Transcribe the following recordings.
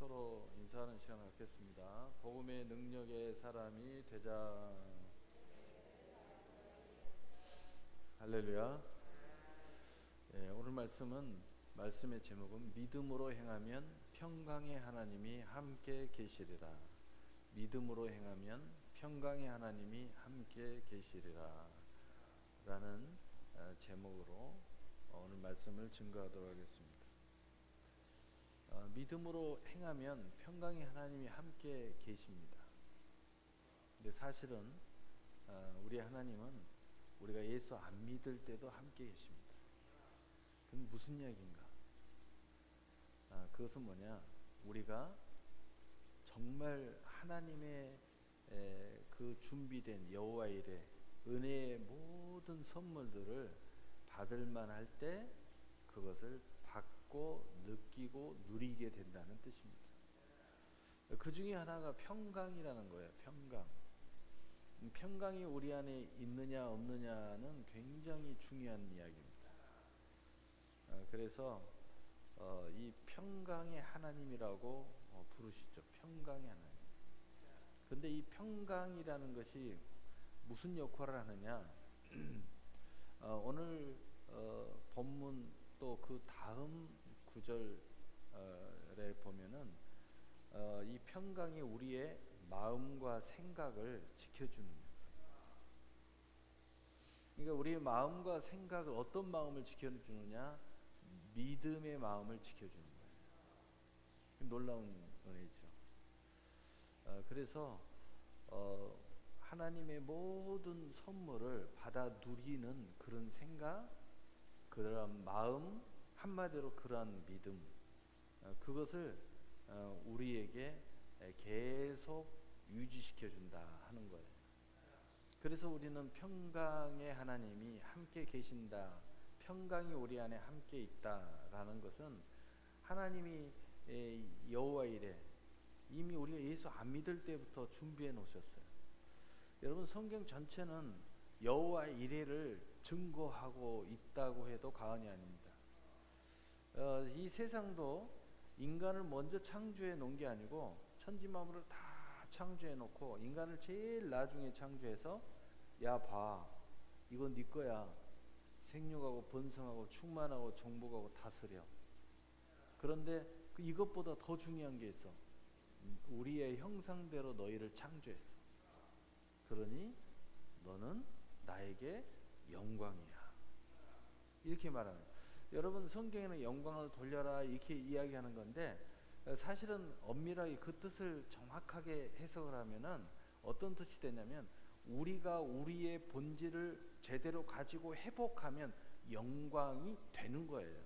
서로 인사하는 시간을 갖겠습니다. 복음의 능력의 사람이 되자. 할렐루야. 오늘 말씀의 제목은 믿음으로 행하면 평강의 하나님이 함께 계시리라. 믿음으로 행하면 평강의 하나님이 함께 계시리라 라는 제목으로 오늘 말씀을 증거하도록 하겠습니다. 믿음으로 행하면 평강의 하나님이 함께 계십니다. 근데 사실은 우리 하나님은 우리가 예수 안 믿을 때도 함께 계십니다. 그건 무슨 이야기인가? 그것은 뭐냐? 우리가 정말 하나님의 그 준비된 여호와 일의 은혜의 모든 선물들을 받을 만할 때 그것을 받고 느끼고 누리게 된다는 뜻입니다. 그 중에 하나가 평강이라는 거예요. 평강이 우리 안에 있느냐 없느냐는 굉장히 중요한 이야기입니다. 그래서 이 평강의 하나님이라고 부르시죠. 평강의 하나님. 근데 이 평강이라는 것이 무슨 역할을 하느냐? 오늘 본문 또 그 다음 구절에 보면은 이 평강이 우리의 마음과 생각을 지켜주는 역사. 그러니까 우리의 마음과 생각을 어떤 마음을 지켜주느냐? 믿음의 마음을 지켜주는 거예요. 놀라운 은혜죠. 그래서 하나님의 모든 선물을 받아 누리는 그런 생각, 그러한 마음, 한마디로 그러한 믿음, 그것을 우리에게 계속 유지시켜 준다 하는 거예요. 그래서 우리는 평강의 하나님이 함께 계신다, 평강이 우리 안에 함께 있다라는 것은 하나님이 여호와 이레 이미 우리가 예수 안 믿을 때부터 준비해 놓으셨어요. 여러분, 성경 전체는 여호와 이레를 증거하고 있다고 해도 과언이 아닙니다. 이 세상도 인간을 먼저 창조해 놓은 게 아니고 천지만물을 다 창조해 놓고 인간을 제일 나중에 창조해서 야 봐, 이건 네 거야. 생육하고 번성하고 충만하고 정복하고 다스려. 그런데 이것보다 더 중요한 게 있어. 우리의 형상대로 너희를 창조했어. 그러니 너는 나에게 영광이야. 이렇게 말하는 거예요. 여러분, 성경에는 영광을 돌려라 이렇게 이야기하는 건데 사실은 엄밀하게 그 뜻을 정확하게 해석을 하면은 어떤 뜻이 되냐면 우리가 우리의 본질을 제대로 가지고 회복하면 영광이 되는 거예요.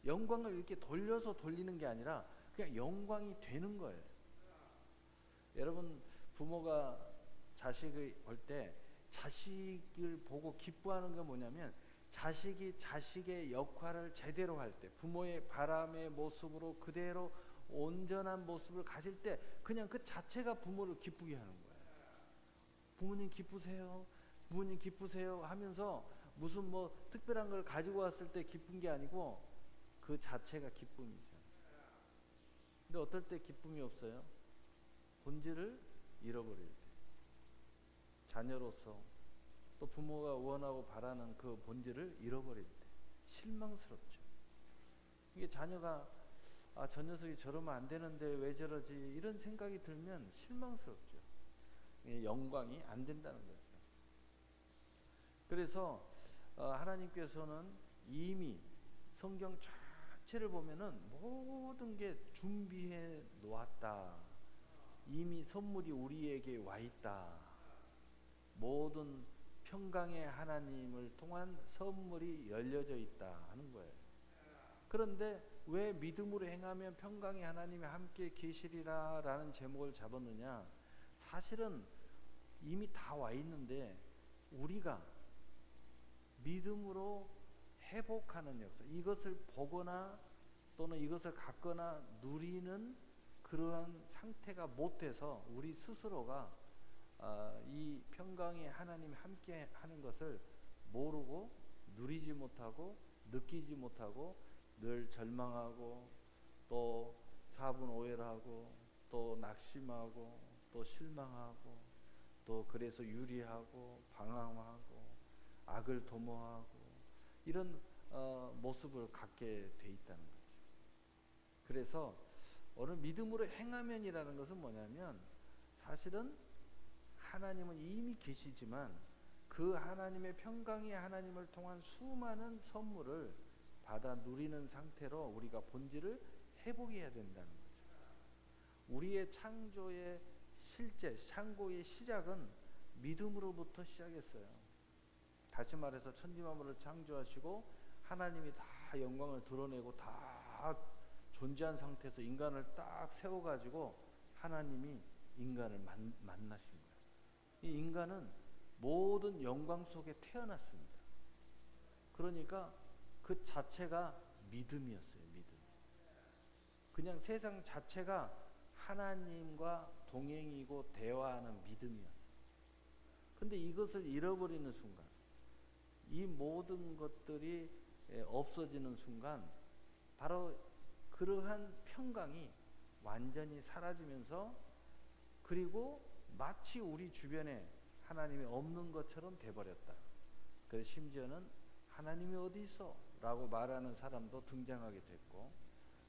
영광을 이렇게 돌려서 돌리는 게 아니라 그냥 영광이 되는 거예요. 여러분, 부모가 자식을 볼 때 자식을 보고 기뻐하는 게 뭐냐면 자식이 자식의 역할을 제대로 할 때, 부모의 바람의 모습으로 그대로 온전한 모습을 가질 때 그냥 그 자체가 부모를 기쁘게 하는 거예요. 부모님 기쁘세요? 부모님 기쁘세요? 하면서 무슨 뭐 특별한 걸 가지고 왔을 때 기쁜 게 아니고 그 자체가 기쁨이죠. 근데 어떨 때 기쁨이 없어요? 본질을 잃어버릴 때. 자녀로서 또 부모가 원하고 바라는 그 본질을 잃어버릴 때 실망스럽죠. 이게 자녀가 저 녀석이 저러면 안 되는데 왜 저러지 이런 생각이 들면 실망스럽죠. 영광이 안 된다는 거죠. 그래서 하나님께서는 이미 성경 전체를 보면은 모든 게 준비해 놓았다. 이미 선물이 우리에게 와 있다. 모든 평강의 하나님을 통한 선물이 열려져 있다 하는 거예요. 그런데 왜 믿음으로 행하면 평강의 하나님이 함께 계시리라 라는 제목을 잡았느냐? 사실은 이미 다 와 있는데 우리가 믿음으로 회복하는 역사, 이것을 보거나 또는 이것을 갖거나 누리는 그러한 상태가 못 돼서 우리 스스로가 이 평강의 하나님이 함께 하는 것을 모르고 누리지 못하고 느끼지 못하고 늘 절망하고 또 여러분 오해를 하고 또 낙심하고 또 실망하고 또 그래서 유리하고 방황하고 악을 도모하고 이런 모습을 갖게 돼 있다는 거죠. 그래서 오늘 믿음으로 행하면이라는 것은 뭐냐면 사실은 하나님은 이미 계시지만 그 하나님의 평강의 하나님을 통한 수많은 선물을 받아 누리는 상태로 우리가 본질을 회복해야 된다는 거죠. 우리의 창조의 실제 창고의 시작은 믿음으로부터 시작했어요. 다시 말해서 천지만물을 창조하시고 하나님이 다 영광을 드러내고 다 존재한 상태에서 인간을 딱 세워가지고 하나님이 인간을 만나신 거예요. 이 인간은 모든 영광 속에 태어났습니다. 그러니까 그 자체가 믿음이었어요. 믿음. 그냥 세상 자체가 하나님과 동행이고 대화하는 믿음이었어요. 근데 이것을 잃어버리는 순간, 이 모든 것들이 없어지는 순간 바로 그러한 평강이 완전히 사라지면서 그리고 마치 우리 주변에 하나님이 없는 것처럼 돼버렸다. 그래서 심지어는 하나님이 어디 있어? 라고 말하는 사람도 등장하게 됐고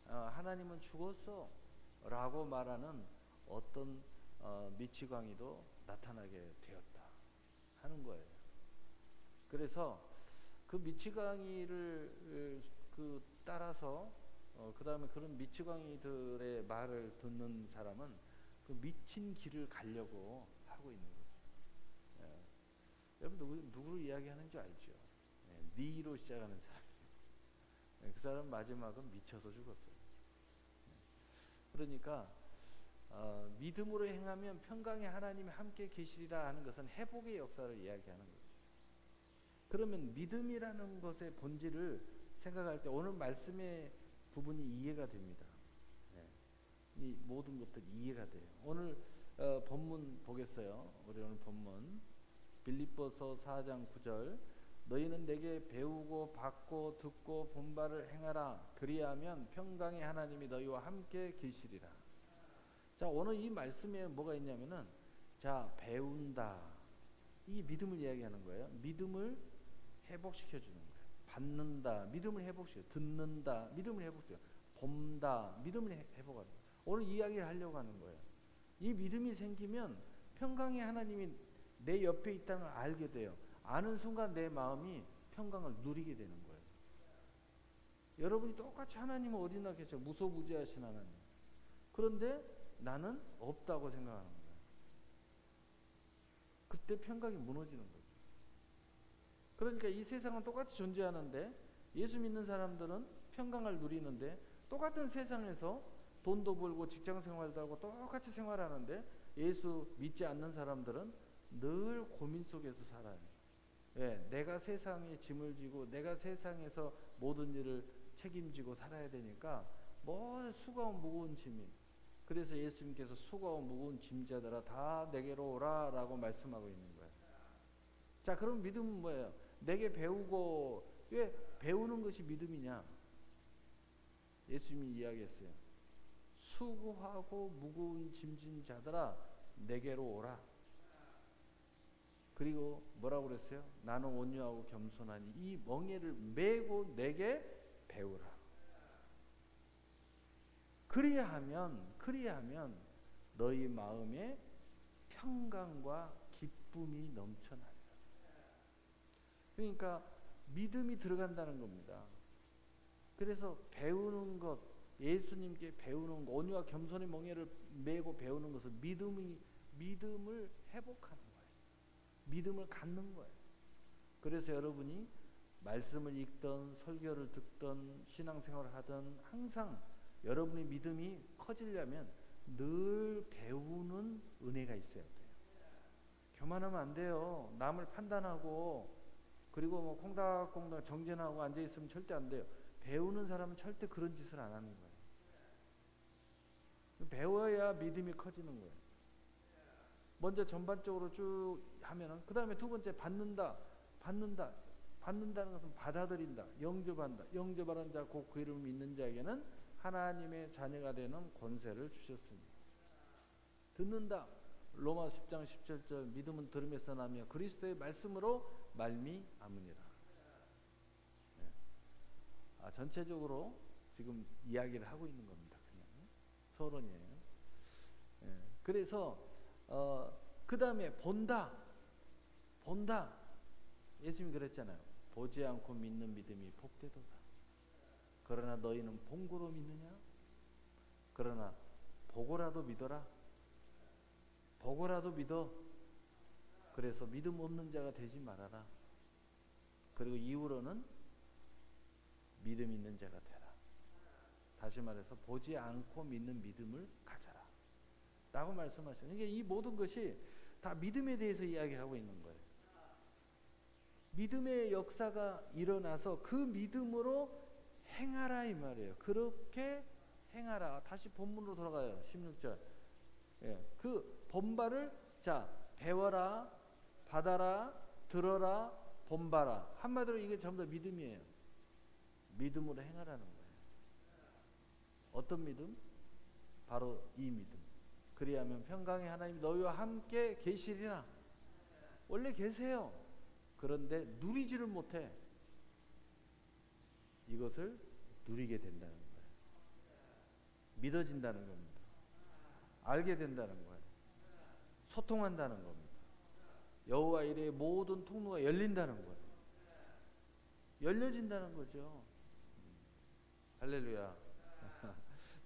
하나님은 죽었어 라고 말하는 어떤 미치광이도 나타나게 되었다 하는 거예요. 그래서 그 미치광이를 따라서 그 다음에 그런 미치광이들의 말을 듣는 사람은 그 미친 길을 가려고 하고 있는 거죠. 여러분 누구를 이야기하는지 알죠? 니로 시작하는 사람이에요. 그 사람 마지막은 미쳐서 죽었어요. 그러니까 믿음으로 행하면 평강의 하나님이 함께 계시리라 하는 것은 회복의 역사를 이야기하는 거죠. 그러면 믿음이라는 것의 본질을 생각할 때 오늘 말씀의 부분이 이해가 됩니다. 이 모든 것들이 이해가 돼요. 오늘 본문 보겠어요. 우리 오늘 본문 빌립보서 4장 9절 너희는 내게 배우고 받고 듣고 본 바를 행하라. 그리하면 평강의 하나님이 너희와 함께 계시리라. 자, 오늘 이 말씀에 뭐가 있냐면은 자, 배운다. 이게 믿음을 이야기하는 거예요. 믿음을 회복시켜 주는 거예요. 받는다. 믿음을 회복시켜. 듣는다. 믿음을 회복시켜. 본다. 믿음을 회복하는 거예요. 오늘 이야기를 하려고 하는 거예요. 이 믿음이 생기면 평강의 하나님이 내 옆에 있다는 걸 알게 돼요. 아는 순간 내 마음이 평강을 누리게 되는 거예요. 여러분이 똑같이 하나님은 어디나 계셔. 무소부지하신 하나님. 그런데 나는 없다고 생각하는 거예요. 그때 평강이 무너지는 거죠. 그러니까 이 세상은 똑같이 존재하는데 예수 믿는 사람들은 평강을 누리는데 똑같은 세상에서 돈도 벌고 직장생활도 하고 똑같이 생활하는데 예수 믿지 않는 사람들은 늘 고민 속에서 살아요. 왜? 내가 세상에 짐을 지고 내가 세상에서 모든 일을 책임지고 살아야 되니까 뭐 수고하고 무거운 짐이. 그래서 예수님께서 수고하고 무거운 짐자들아 다 내게로 오라 라고 말씀하고 있는 거예요. 자, 그럼 믿음은 뭐예요? 내게 배우고. 왜 배우는 것이 믿음이냐? 예수님이 이야기했어요. 수고하고 무거운 짐진 자들아 내게로 오라. 그리고 뭐라고 그랬어요? 나는 온유하고 겸손하니 이 멍에를 메고 내게 배우라. 그리하면 너희 마음에 평강과 기쁨이 넘쳐나리라. 그러니까 믿음이 들어간다는 겁니다. 그래서 배우는 것, 예수님께 배우는 것, 온유와 겸손의 멍에를 메고 배우는 것은 믿음을 회복하는 거예요. 믿음을 갖는 거예요. 그래서 여러분이 말씀을 읽던 설교를 듣던 신앙생활을 하던 항상 여러분의 믿음이 커지려면 늘 배우는 은혜가 있어야 돼요. 교만하면 안 돼요. 남을 판단하고 그리고 뭐 콩닥콩닥 정죄하고 앉아있으면 절대 안 돼요. 배우는 사람은 절대 그런 짓을 안 하는 거예요. 배워야 믿음이 커지는 거예요. 먼저 전반적으로 쭉 하면은 그 다음에 두 번째 받는다는 것은 받아들인다, 영접한다. 영접하는 자 곧 그 이름을 믿는 자에게는 하나님의 자녀가 되는 권세를 주셨습니다. 듣는다. 로마 10장 17절 믿음은 들음에서 나며 그리스도의 말씀으로 말미암으니라. 전체적으로 지금 이야기를 하고 있는 겁니다. 그냥 서론이에요. 그래서 그 다음에 본다. 예수님이 그랬잖아요. 보지 않고 믿는 믿음이 복되도다. 그러나 너희는 본고로 믿느냐? 그러나 보고라도 믿어라. 보고라도 믿어. 그래서 믿음 없는 자가 되지 말아라. 그리고 이후로는 믿음 있는 자가 되라. 다시 말해서 보지 않고 믿는 믿음을 가져라 라고 말씀하셔요. 그러니까 이 모든 것이 다 믿음에 대해서 이야기하고 있는 거예요. 믿음의 역사가 일어나서 그 믿음으로 행하라 이 말이에요. 그렇게 행하라. 다시 본문으로 돌아가요. 16절. 그 본바를 배워라, 받아라, 들어라, 본바라. 한마디로 이게 전부 다 믿음이에요. 믿음으로 행하라는 거예요. 어떤 믿음? 바로 이 믿음. 그리하면 평강의 하나님 너희와 함께 계시리라. 원래 계세요. 그런데 누리지를 못해. 이것을 누리게 된다는 거예요. 믿어진다는 겁니다. 알게 된다는 거예요. 소통한다는 겁니다. 여호와 이레의 모든 통로가 열린다는 거예요. 열려진다는 거죠. 할렐루야.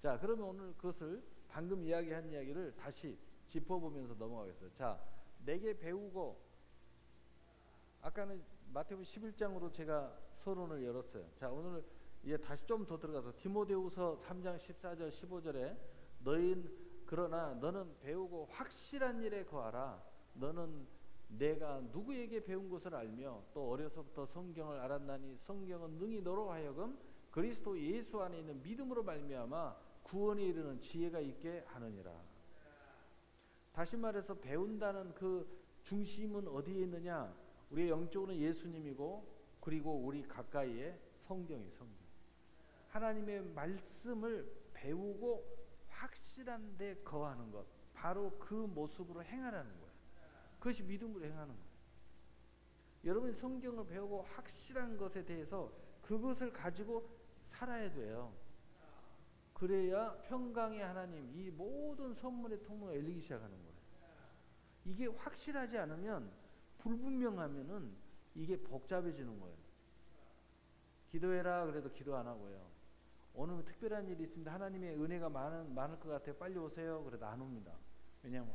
자, 그러면 오늘 그것을 방금 이야기한 이야기를 다시 짚어보면서 넘어가겠어요. 자, 내게 배우고, 아까는 마태복음 11장으로 제가 서론을 열었어요. 자, 오늘 이제 다시 좀 더 들어가서 디모데후서 3장 14절 15절에 그러나 너는 배우고 확실한 일에 거하라. 너는 내가 누구에게 배운 것을 알며 또 어려서부터 성경을 알았나니 성경은 능히 너로 하여금 그리스도 예수 안에 있는 믿음으로 말미암아 구원에 이르는 지혜가 있게 하느니라. 다시 말해서 배운다는 그 중심은 어디에 있느냐? 우리의 영적으로는 예수님이고, 그리고 우리 가까이에 성경이 성경. 하나님의 말씀을 배우고 확실한 데 거하는 것, 바로 그 모습으로 행하라는 거예요. 그것이 믿음으로 행하는 거예요. 여러분이 성경을 배우고 확실한 것에 대해서 그것을 가지고 살아야 돼요. 그래야 평강의 하나님, 이 모든 선물의 통로가 열리기 시작하는 거예요. 이게 확실하지 않으면, 불분명하면은 이게 복잡해지는 거예요. 기도해라 그래도 기도 안 하고요. 오늘 특별한 일이 있습니다. 하나님의 은혜가 많을 것 같아요. 빨리 오세요. 그래도 안 옵니다. 왜냐하면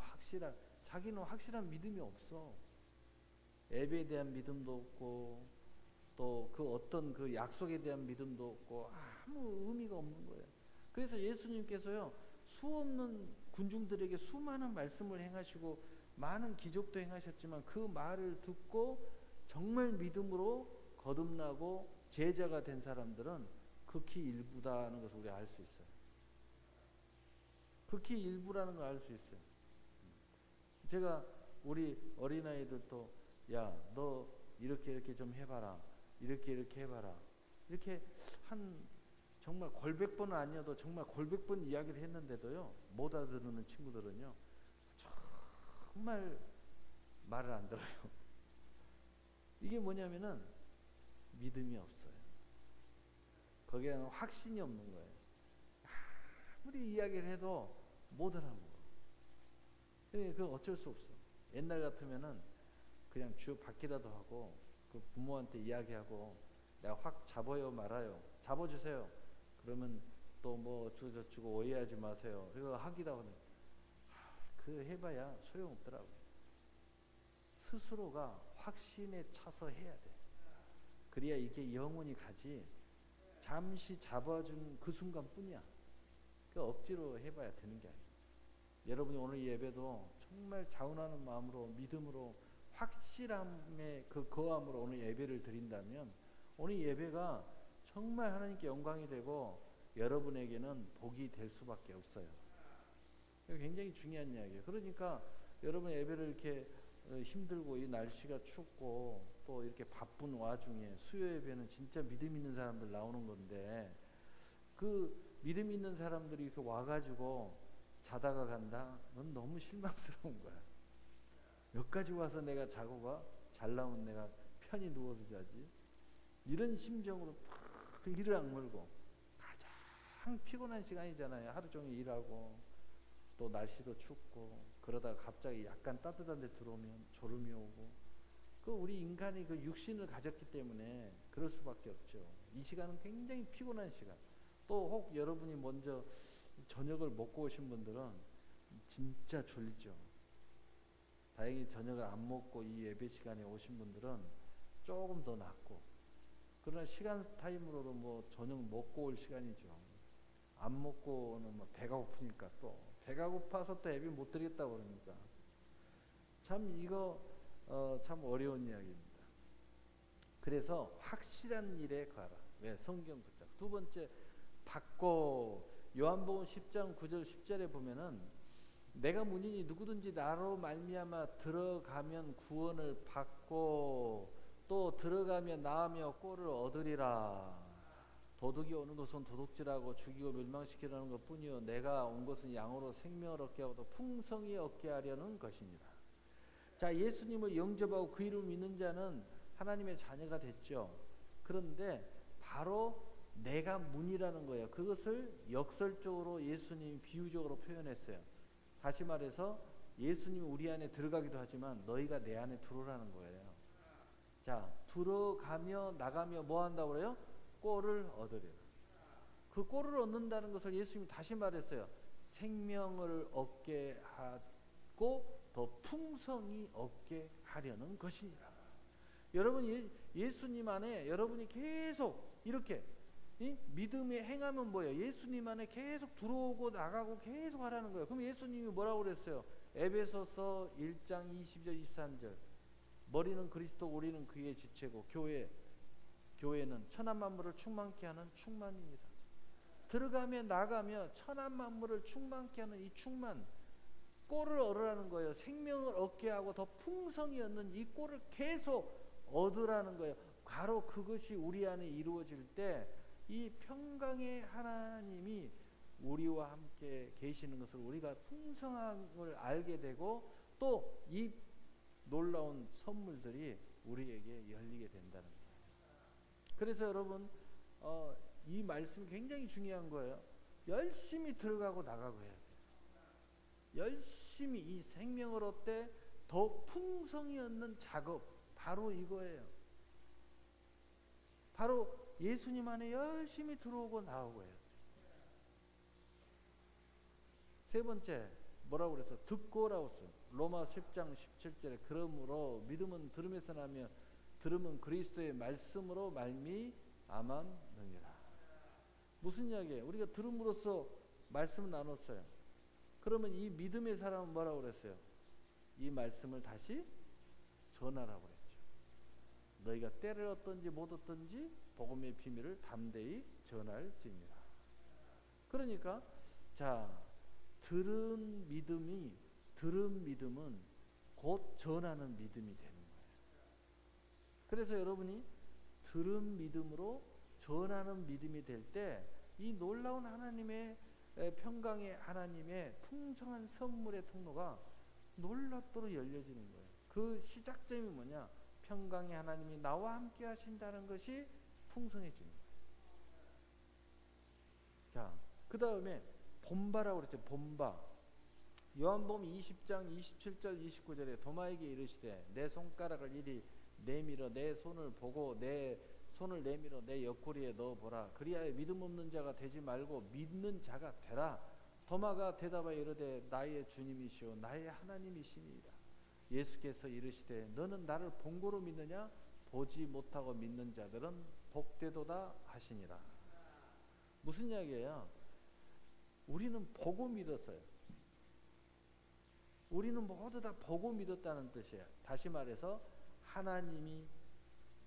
자기는 확실한 믿음이 없어. 예배에 대한 믿음도 없고, 또 그 어떤 그 약속에 대한 믿음도 없고, 아무 의미가 없는 거예요. 그래서 예수님께서요, 수없는 군중들에게 수많은 말씀을 행하시고 많은 기적도 행하셨지만 그 말을 듣고 정말 믿음으로 거듭나고 제자가 된 사람들은 극히 일부다는 것을 우리가 알 수 있어요. 극히 일부라는 걸 알 수 있어요. 제가 우리 어린아이들도 야, 너 이렇게 좀 해봐라. 이렇게 해봐라. 이렇게 정말 골백번은 아니어도 정말 골백번 이야기를 했는데도요, 못 알아듣는 친구들은요, 정말 말을 안 들어요. 이게 뭐냐면은 믿음이 없어요. 거기에는 확신이 없는 거예요. 아무리 이야기를 해도 못 알아먹어. 그건 어쩔 수 없어. 옛날 같으면은 그냥 주받기라도 하고 그 부모한테 이야기하고 내가 확 잡아요 말아요. 잡아주세요. 그러면 또 뭐 어쩌고저쩌고 오해하지 마세요. 그거 하기도 하고 그 해봐야 소용없더라고. 스스로가 확신에 차서 해야 돼. 그래야 이게 영원히 가지. 잠시 잡아준 그 순간뿐이야. 그 억지로 해봐야 되는 게 아니야. 여러분이 오늘 예배도 정말 자원하는 마음으로 믿음으로 확실함의 그 거함으로 오늘 예배를 드린다면 오늘 예배가 정말 하나님께 영광이 되고 여러분에게는 복이 될 수밖에 없어요. 굉장히 중요한 이야기예요. 그러니까 여러분 예배를 이렇게 힘들고 이 날씨가 춥고 또 이렇게 바쁜 와중에 수요 예배는 진짜 믿음 있는 사람들 나오는 건데 그 믿음 있는 사람들이 이렇게 와가지고 자다가 간다? 넌 너무 실망스러운 거야. 여기까지 와서 내가 자고 가? 잘 나오면 내가 편히 누워서 자지. 이런 심정으로 탁 이를 악물고 가장 피곤한 시간이잖아요. 하루 종일 일하고 또 날씨도 춥고 그러다가 갑자기 약간 따뜻한 데 들어오면 졸음이 오고 그 우리 인간이 그 육신을 가졌기 때문에 그럴 수밖에 없죠. 이 시간은 굉장히 피곤한 시간. 또 혹 여러분이 먼저 저녁을 먹고 오신 분들은 진짜 졸리죠. 다행히 저녁을 안 먹고 이 예배 시간에 오신 분들은 조금 더 낫고, 그러나 시간 타임으로도 뭐 저녁 먹고 올 시간이죠. 안 먹고는 뭐 배가 고프니까 또 배가 고파서 또 예배 못 드리겠다고 그러니까 참 이거 참 어려운 이야기입니다. 그래서 확실한 일에 가라. 왜? 성경 붙잡. 두 번째, 받고. 요한복음 10장 9절 10절에 보면은 내가 문이니 누구든지 나로 말미암아 들어가면 구원을 받고 또 들어가며 나으며 꼴을 얻으리라. 도둑이 오는 것은 도둑질하고 죽이고 멸망시키려는 것뿐이요 내가 온 것은 양으로 생명을 얻게 하고 풍성히 얻게 하려는 것이니라. 자, 예수님을 영접하고 그 이름을 믿는 자는 하나님의 자녀가 됐죠. 그런데 바로 내가 문이라는 거예요. 그것을 역설적으로 예수님이 비유적으로 표현했어요. 다시 말해서 예수님이 우리 안에 들어가기도 하지만 너희가 내 안에 들어오라는 거예요. 자, 들어가며 나가며 뭐 한다고 그래요? 꼴을 얻으리라. 그 꼴을 얻는다는 것을 예수님이 다시 말했어요. 생명을 얻게 하고 더 풍성히 얻게 하려는 것이니라. 여러분 예수님 안에 여러분이 계속 이렇게 믿음의 행하면 뭐예요? 예수님 안에 계속 들어오고 나가고 계속 하라는 거예요. 그럼 예수님이 뭐라고 그랬어요? 에베소서 1장 20절 23절 머리는 그리스도 우리는 그의 지체고 교회는 천한 만물을 충만케 하는 충만입니다. 들어가며 나가며 천한 만물을 충만케 하는 이 충만, 꼴을 얻으라는 거예요. 생명을 얻게 하고 더 풍성히 얻는 이 꼴을 계속 얻으라는 거예요. 바로 그것이 우리 안에 이루어질 때 이 평강의 하나님이 우리와 함께 계시는 것을 우리가 풍성함을 알게 되고 또 이 놀라운 선물들이 우리에게 열리게 된다는 거예요. 그래서 여러분 이 말씀이 굉장히 중요한 거예요. 열심히 들어가고 나가고 해야 돼요. 열심히 이 생명을 얻되 더 풍성히 얻는 작업, 바로 이거예요. 바로 예수님 안에 열심히 들어오고 나오고 해요. 세 번째 뭐라고 그랬어? 듣고라고 했어요. 로마 10장 17절에 그러므로 믿음은 들음에서 나며 들음은 그리스도의 말씀으로 말미암았느니라. 무슨 이야기예요? 우리가 들음으로써 말씀을 나눴어요. 그러면 이 믿음의 사람은 뭐라고 그랬어요? 이 말씀을 다시 전하라고 그랬죠. 너희가 때를 얻든지 못 얻든지 복음의 비밀을 담대히 전할지니라. 그러니까 자, 들은 믿음은 곧 전하는 믿음이 되는 거예요. 그래서 여러분이 들은 믿음으로 전하는 믿음이 될 때 이 놀라운 하나님의 평강의 하나님의 풍성한 선물의 통로가 놀랍도록 열려지는 거예요. 그 시작점이 뭐냐? 평강의 하나님이 나와 함께 하신다는 것이 풍성해지는 거예요. 자, 그 다음에 본바라고 그랬죠. 본바. 요한복음 20장 27절 29절에 도마에게 이르시되 내 손가락을 이리 내밀어 내 손을 보고 내 손을 내밀어 내 옆구리에 넣어보라. 그리하여 믿음 없는 자가 되지 말고 믿는 자가 되라. 도마가 대답하여 이르되 나의 주님이시오 나의 하나님이시니이다. 예수께서 이르시되 너는 나를 본고로 믿느냐? 보지 못하고 믿는 자들은 복되도다 하시니라. 무슨 이야기예요? 우리는 보고 믿었어요. 우리는 모두 다 보고 믿었다는 뜻이에요. 다시 말해서 하나님이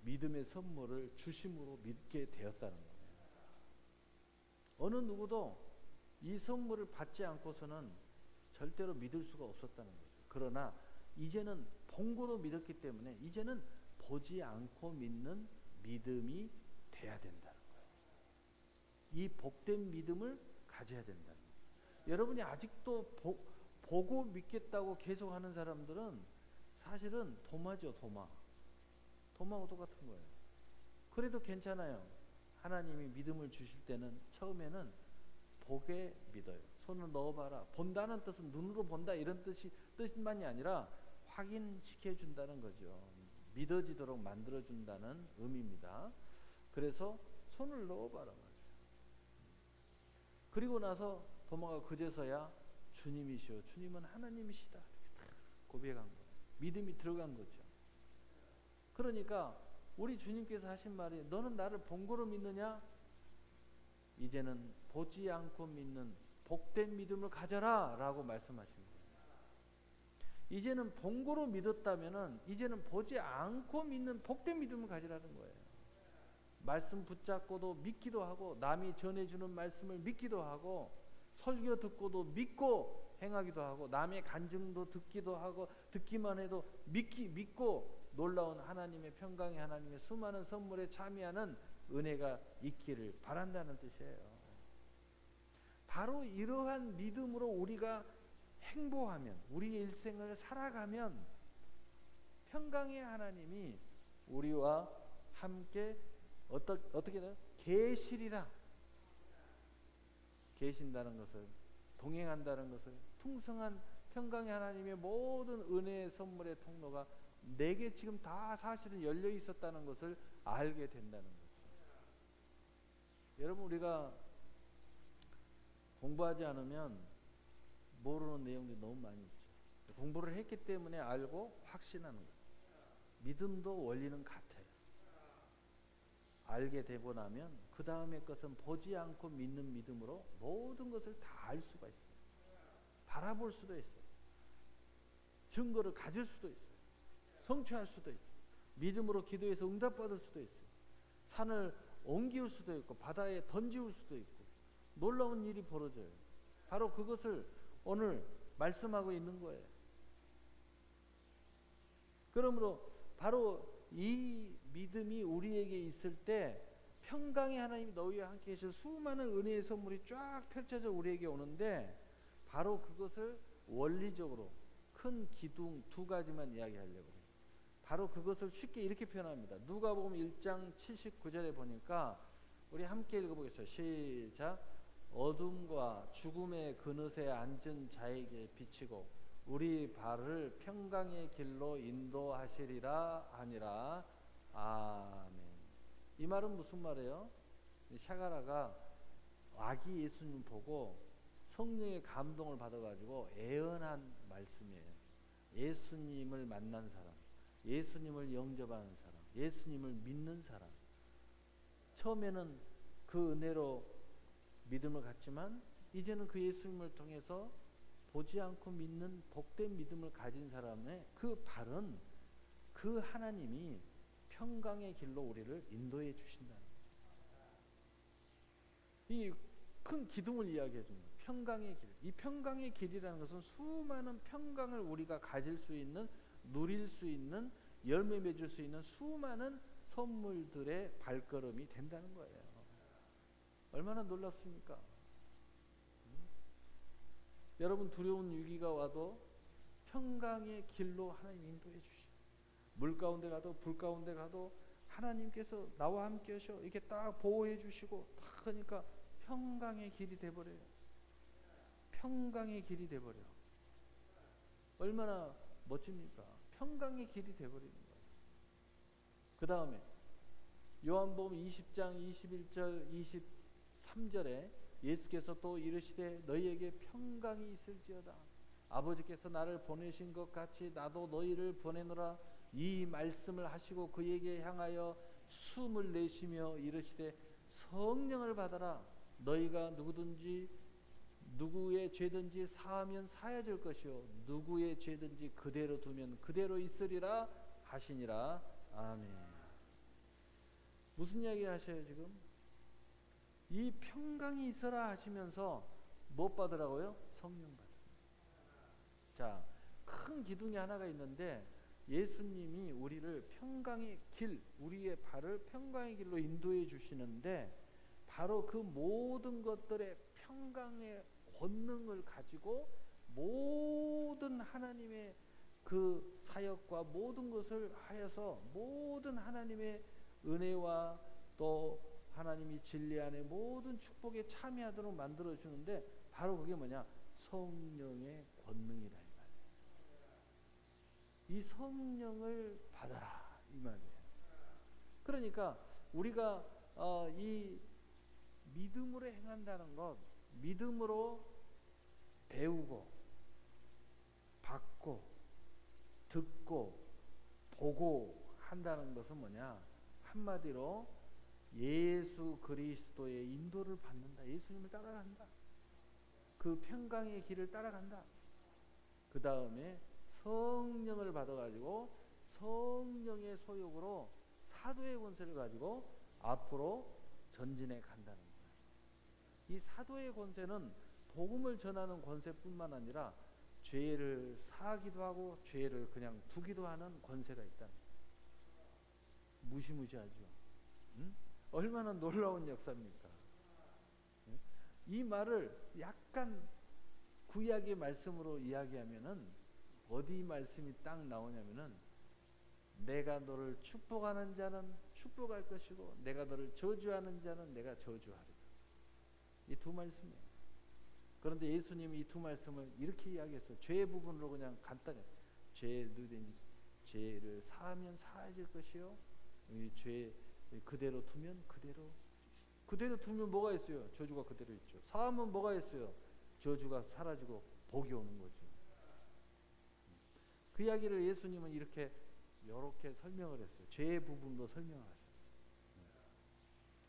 믿음의 선물을 주심으로 믿게 되었다는 거예요. 어느 누구도 이 선물을 받지 않고서는 절대로 믿을 수가 없었다는 거죠. 그러나 이제는 본고로 믿었기 때문에 이제는 보지 않고 믿는 믿음이 돼야 된다는 거예요. 이 복된 믿음을 가져야 된다는 거예요. 여러분이 아직도 보고 믿겠다고 계속하는 사람들은 사실은 도마죠, 도마. 도마하고 똑같은 거예요. 그래도 괜찮아요. 하나님이 믿음을 주실 때는 처음에는 보게 믿어요. 손을 넣어봐라. 본다는 뜻은 눈으로 본다 이런 뜻만이 아니라 확인시켜 준다는 거죠. 믿어지도록 만들어 준다는 의미입니다. 그래서 손을 넣어봐라 말이에요. 그리고 나서 도마가 그제서야 주님이시오, 주님은 하나님이시다 고백한 거예요. 믿음이 들어간 거죠. 그러니까 우리 주님께서 하신 말이 너는 나를 본거로 믿느냐? 이제는 보지 않고 믿는 복된 믿음을 가져라 라고 말씀하신 거예요. 이제는 본거로 믿었다면은 이제는 보지 않고 믿는 복된 믿음을 가지라는 거예요. 말씀 붙잡고도 믿기도 하고 남이 전해주는 말씀을 믿기도 하고 설교 듣고도 믿고 행하기도 하고 남의 간증도 듣기도 하고 듣기만 해도 믿고 놀라운 하나님의 평강의 하나님의 수많은 선물에 참여하는 은혜가 있기를 바란다는 뜻이에요. 바로 이러한 믿음으로 우리가 행보하면 우리의 일생을 살아가면 평강의 하나님이 우리와 함께 어떻게 돼요? 계시리라. 계신다는 것을 동행한다는 것을 풍성한 평강의 하나님의 모든 은혜의 선물의 통로가 내게 지금 다 사실은 열려 있었다는 것을 알게 된다는 거죠. 여러분 우리가 공부하지 않으면 모르는 내용들이 너무 많이 있죠. 공부를 했기 때문에 알고 확신하는 거예요. 믿음도 원리는 같아요. 알게 되고 나면 그 다음의 것은 보지 않고 믿는 믿음으로 모든 것을 다 알 수가 있어요. 바라볼 수도 있어요. 증거를 가질 수도 있어요. 성취할 수도 있어요. 믿음으로 기도해서 응답받을 수도 있어요. 산을 옮길 수도 있고 바다에 던지울 수도 있고 놀라운 일이 벌어져요. 바로 그것을 오늘 말씀하고 있는 거예요. 그러므로 바로 이 믿음이 우리에게 있을 때 평강의 하나님이 너희와 함께 계셔 수많은 은혜의 선물이 쫙 펼쳐져 우리에게 오는데 바로 그것을 원리적으로 큰 기둥 두 가지만 이야기하려고 해요. 바로 그것을 쉽게 이렇게 표현합니다. 누가복음 1장 79절에 보니까 우리 함께 읽어보겠어요. 시작. 어둠과 죽음의 그릇에 앉은 자에게 비치고 우리 발을 평강의 길로 인도하시리라 하니라. 아멘. 이 말은 무슨 말이에요? 샤가라가 아기 예수님 보고 성령의 감동을 받아가지고 애언한 말씀이에요. 예수님을 만난 사람, 예수님을 영접하는 사람, 예수님을 믿는 사람. 처음에는 그 은혜로 믿음을 갖지만 이제는 그 예수님을 통해서 보지 않고 믿는 복된 믿음을 가진 사람의 그 발은 그 하나님이 평강의 길로 우리를 인도해 주신다는 이 큰 기둥을 이야기해 줍니다. 평강의 길. 이 평강의 길이라는 것은 수많은 평강을 우리가 가질 수 있는, 누릴 수 있는, 열매 맺을 수 있는 수많은 선물들의 발걸음이 된다는 거예요. 얼마나 놀랍습니까? 여러분 두려운 위기가 와도 평강의 길로 하나님 인도해 주시고 물 가운데 가도 불 가운데 가도 하나님께서 나와 함께 하셔 이렇게 딱 보호해 주시고 딱 하니까 평강의 길이 돼버려요. 평강의 길이 돼버려. 얼마나 멋집니까? 평강의 길이 돼버리는 거예요. 그 다음에 요한복음 20장 21절 23절에 예수께서 또 이르시되 너희에게 평강이 있을지어다. 아버지께서 나를 보내신 것 같이 나도 너희를 보내노라. 이 말씀을 하시고 그에게 향하여 숨을 내쉬며 이르시되 성령을 받아라. 너희가 누구든지 누구의 죄든지 사하면 사해질 것이요 누구의 죄든지 그대로 두면 그대로 있으리라 하시니라. 아멘. 무슨 이야기 하셔요 지금? 이 평강이 있어라 하시면서 못 받으라고요? 성령 받습니다. 자, 큰 기둥이 하나가 있는데 예수님이 우리를 평강의 길, 우리의 발을 평강의 길로 인도해 주시는데 바로 그 모든 것들의 평강의 권능을 가지고 모든 하나님의 그 사역과 모든 것을 하여서 모든 하나님의 은혜와 또 하나님이 진리 안에 모든 축복에 참여하도록 만들어 주는데 바로 그게 뭐냐? 성령의 권능이다 이 말이에요. 이 성령을 받아라 이 말이에요. 그러니까 우리가 이 믿음으로 행한다는 것, 믿음으로 배우고 받고 듣고 보고 한다는 것은 뭐냐? 한마디로 예수 그리스도의 인도를 받는다. 예수님을 따라간다. 그 평강의 길을 따라간다. 그 다음에 성령을 받아가지고 성령의 소욕으로 사도의 권세를 가지고 앞으로 전진해 간다는 거예요. 이 사도의 권세는 복음을 전하는 권세뿐만 아니라 죄를 사하기도 하고 죄를 그냥 두기도 하는 권세가 있다. 무시무시하죠. 응? 얼마나 놀라운 역사입니까? 응? 이 말을 약간 구약의 말씀으로 이야기하면은 어디 말씀이 딱 나오냐면은 내가 너를 축복하는 자는 축복할 것이고 내가 너를 저주하는 자는 내가 저주하리라. 이 두 말씀이에요. 그런데 예수님이 이 두 말씀을 이렇게 이야기했어요. 죄의 부분으로 그냥 간단히 죄를 사하면 사해질 것이요 이 죄 그대로 두면 그대로 두면 뭐가 있어요? 저주가 그대로 있죠. 사하면 뭐가 있어요? 저주가 사라지고 복이 오는 거죠. 그 이야기를 예수님은 이렇게 설명을 했어요. 죄의 부분도 설명을 하셨어요.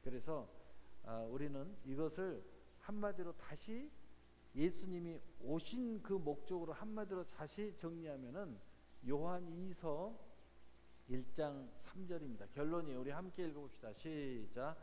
그래서 우리는 이것을 한마디로 다시 예수님이 오신 그 목적으로 한마디로 다시 정리하면은 요한 2서 1장 3절입니다. 결론이에요. 우리 함께 읽어봅시다. 시작.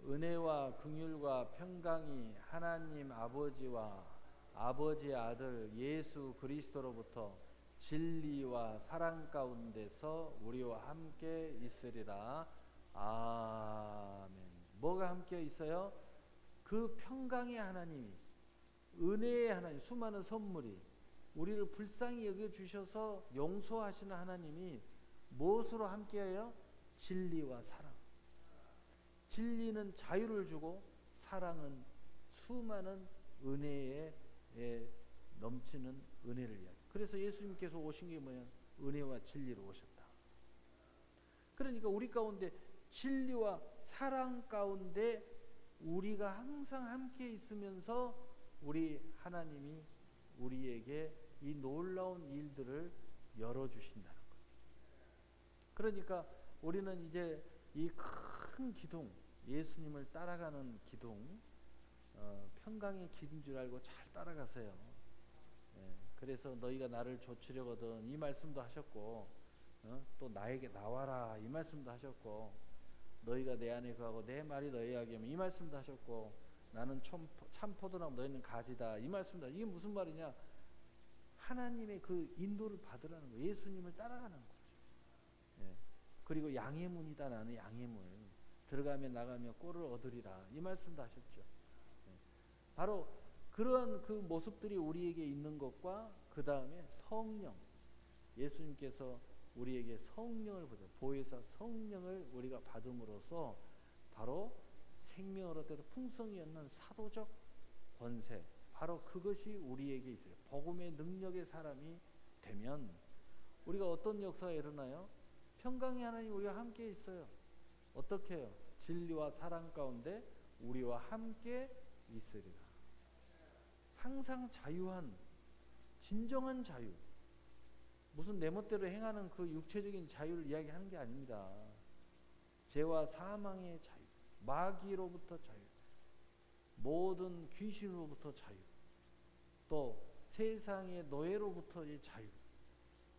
은혜와 긍휼과 평강이 하나님 아버지와 아버지의 아들 예수 그리스도로부터 진리와 사랑 가운데서 우리와 함께 있으리라. 아멘. 뭐가 함께 있어요? 그 평강의 하나님이, 은혜의 하나님, 수많은 선물이 우리를 불쌍히 여겨주셔서 용서하시는 하나님이 무엇으로 함께해요? 진리와 사랑. 진리는 자유를 주고 사랑은 수많은 은혜에 넘치는 은혜를 이야기해요. 그래서 예수님께서 오신 게 뭐냐? 은혜와 진리로 오셨다. 그러니까 우리 가운데 진리와 사랑 가운데 우리가 항상 함께 있으면서 우리 하나님이 우리에게 이 놀라운 일들을 열어주신다는 거예요. 그러니까 우리는 이제 이 큰 기둥, 예수님을 따라가는 기둥, 평강의 길인 줄 알고 잘 따라가세요. 그래서 너희가 나를 좇으려거든 이 말씀도 하셨고, 또 나에게 나와라 이 말씀도 하셨고, 너희가 내 안에 거하고 내 말이 너희에게 하면 이 말씀도 하셨고, 나는 참 포도나무 너희는 가지다 이 말씀도. 이게 무슨 말이냐? 하나님의 그 인도를 받으라는 거예요. 예수님을 따라가는 거죠. 그리고 양의 문이다. 나는 양의 문. 들어가며 나가며 꼴을 얻으리라 이 말씀도 하셨죠. 바로 그러한 그 모습들이 우리에게 있는 것과 그 다음에 성령, 예수님께서 우리에게 성령을 보혜사 성령을 우리가 받음으로써 바로 생명을 얻도록 풍성이 없는 사도적 권세, 바로 그것이 우리에게 있어요. 복음의 능력의 사람이 되면 우리가 어떤 역사가 일어나요? 평강의 하나님 우리와 함께 있어요. 어떻게 해요? 진리와 사랑 가운데 우리와 함께 있으리라. 항상 자유한, 진정한 자유, 무슨 내 멋대로 행하는 그 육체적인 자유를 이야기하는 게 아닙니다. 죄와 사망의 자유, 마귀로부터 자유, 모든 귀신으로부터 자유, 또 세상의 노예로부터의 자유.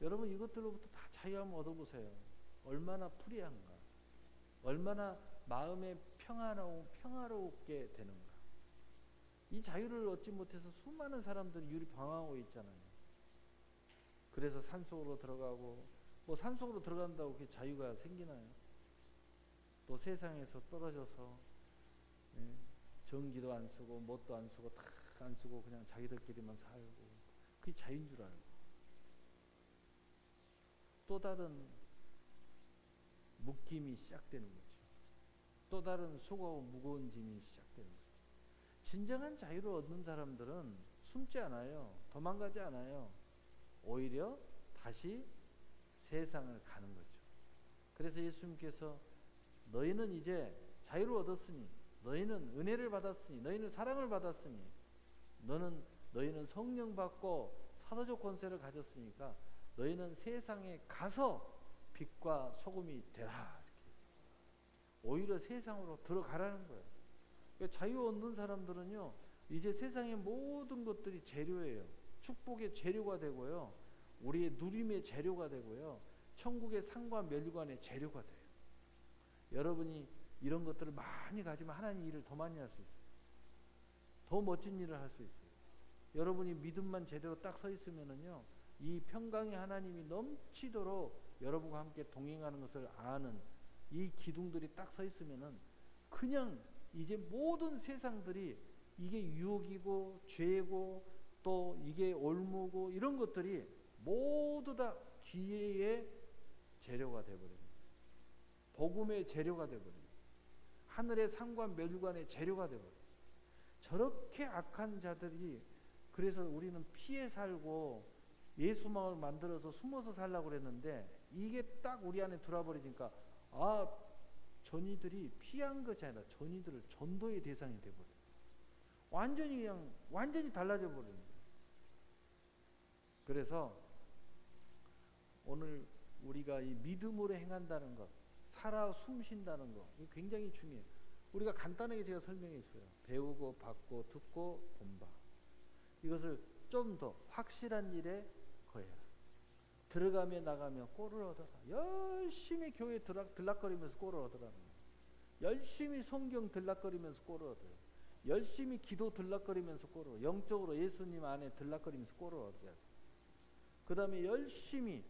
여러분 이것들로부터 다 자유 한번 얻어보세요. 얼마나 프리한가, 얼마나 마음에 평화롭게 되는가. 이 자유를 얻지 못해서 수많은 사람들이 유리방황하고 있잖아요. 그래서 산속으로 들어가고, 뭐 산속으로 들어간다고 그게 자유가 생기나요? 또 세상에서 떨어져서 전기도 안 쓰고 뭣도 안 쓰고 다 안 쓰고 그냥 자기들끼리만 살고 그게 자유인 줄 알고 또 다른 묶임이 시작되는 거죠. 또 다른 수고하고 무거운 짐이 시작되는 거죠. 진정한 자유를 얻는 사람들은 숨지 않아요. 도망가지 않아요. 오히려 다시 세상을 가는 거죠. 그래서 예수님께서 너희는 이제 자유를 얻었으니 너희는 은혜를 받았으니 너희는 사랑을 받았으니 너희는 성령 받고 사도적 권세를 가졌으니까 너희는 세상에 가서 빛과 소금이 되라. 오히려 세상으로 들어가라는 거예요. 그러니까 자유 얻는 사람들은요, 이제 세상의 모든 것들이 재료예요. 축복의 재료가 되고요, 우리의 누림의 재료가 되고요, 천국의 상과 멸류관의 재료가 돼요. 여러분이 이런 것들을 많이 가지면 하나님 일을 더 많이 할 수 있어요. 더 멋진 일을 할 수 있어요. 여러분이 믿음만 제대로 딱 서 있으면은요, 이 평강의 하나님이 넘치도록 여러분과 함께 동행하는 것을 아는 이 기둥들이 딱 서 있으면은 그냥 이제 모든 세상들이 이게 유혹이고 죄고 또 이게 올무고 이런 것들이 모두 다 기회의 재료가 되어버립니다. 복음의 재료가 되어버립니다. 하늘의 상과 멸관의 재료가 되어버립니다. 저렇게 악한 자들이 그래서 우리는 피해 살고 예수마을 만들어서 숨어서 살려고 그랬는데 이게 딱 우리 안에 들어와버리니까 전이들이 피한 것이 아니라 전이들을 전도의 대상이 돼버려요. 완전히 달라져 버리는 거예요. 그래서 오늘 우리가 이 믿음으로 행한다는 것, 살아 숨쉰다는 것, 이게 굉장히 중요해요. 우리가 간단하게 제가 설명했어요. 배우고 받고 듣고 본바. 이것을 좀 더 확실한 일에 거해라. 들어가며 나가며 꼴을 얻어라. 열심히 교회 들락거리면서 꼴을 얻으라는 거예요. 열심히 성경 들락거리면서 꼴을 얻어요. 열심히 기도 들락거리면서 꼴을 얻어요. 영적으로 예수님 안에 들락거리면서 꼴을 얻어요. 그 다음에 열심히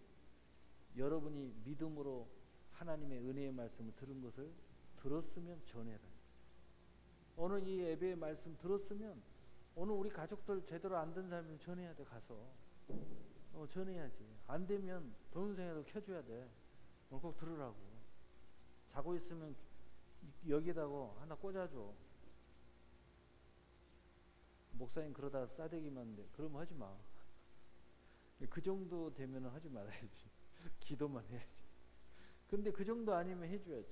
여러분이 믿음으로 하나님의 은혜의 말씀을 들은 것을 들었으면 전해라. 오늘 이 예배의 말씀 들었으면 오늘 우리 가족들 제대로 안 된 사람이면 전해야 돼. 가서 전해야지. 안 되면 동영상이라도 켜줘야 돼. 오늘 꼭 들으라고. 자고 있으면 여기다가 하나 꽂아줘. 목사님 그러다 싸대기만 돼. 그러면 하지 마. 그 정도 되면 하지 말아야지. 기도만 해야지. 근데 그 정도 아니면 해줘야지.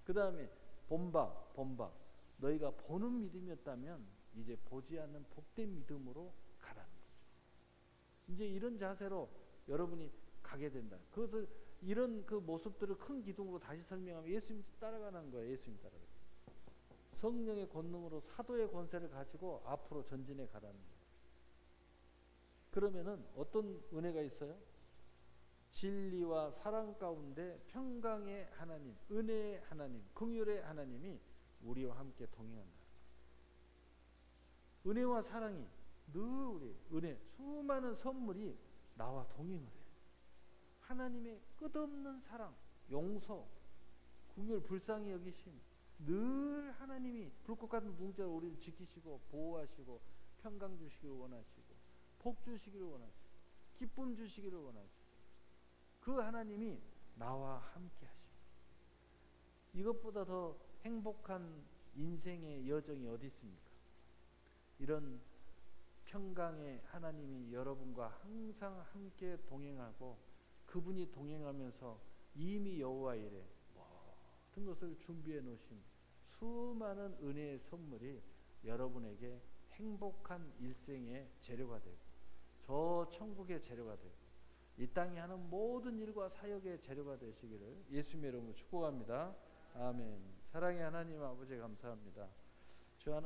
그 다음에 본바. 너희가 보는 믿음이었다면 이제 보지 않는 복된 믿음으로 가라는 거죠. 이제 이런 자세로 여러분이 가게 된다. 그것을 이런 그 모습들을 큰 기둥으로 다시 설명하면 예수님 따라가는 거예요. 예수님 따라가. 성령의 권능으로 사도의 권세를 가지고 앞으로 전진해 가라는 거예요. 그러면은 어떤 은혜가 있어요? 진리와 사랑 가운데 평강의 하나님, 은혜의 하나님, 긍휼의 하나님이 우리와 함께 동행한다. 은혜와 사랑이 늘 우리 은혜, 수많은 선물이 나와 동행을 해요. 하나님의 끝없는 사랑, 용서, 긍휼, 불쌍히 여기심, 늘 하나님이 불꽃 같은 눈동자로 우리를 지키시고 보호하시고 평강 주시기를 원하시고 복 주시기를 원하시고 기쁨 주시기를 원하시고 그 하나님이 나와 함께 하시고 이것보다 더 행복한 인생의 여정이 어디 있습니까? 이런 평강의 하나님이 여러분과 항상 함께 동행하고 그분이 동행하면서 이미 여호와 이래 모든 것을 준비해 놓으신 수많은 은혜의 선물이 여러분에게 행복한 일생의 재료가 되고 저 천국의 재료가 되고 이 땅에 하는 모든 일과 사역의 재료가 되시기를 예수님의 이름으로 축복합니다. 아멘. 사랑의 하나님 아버지 감사합니다. 주 하나님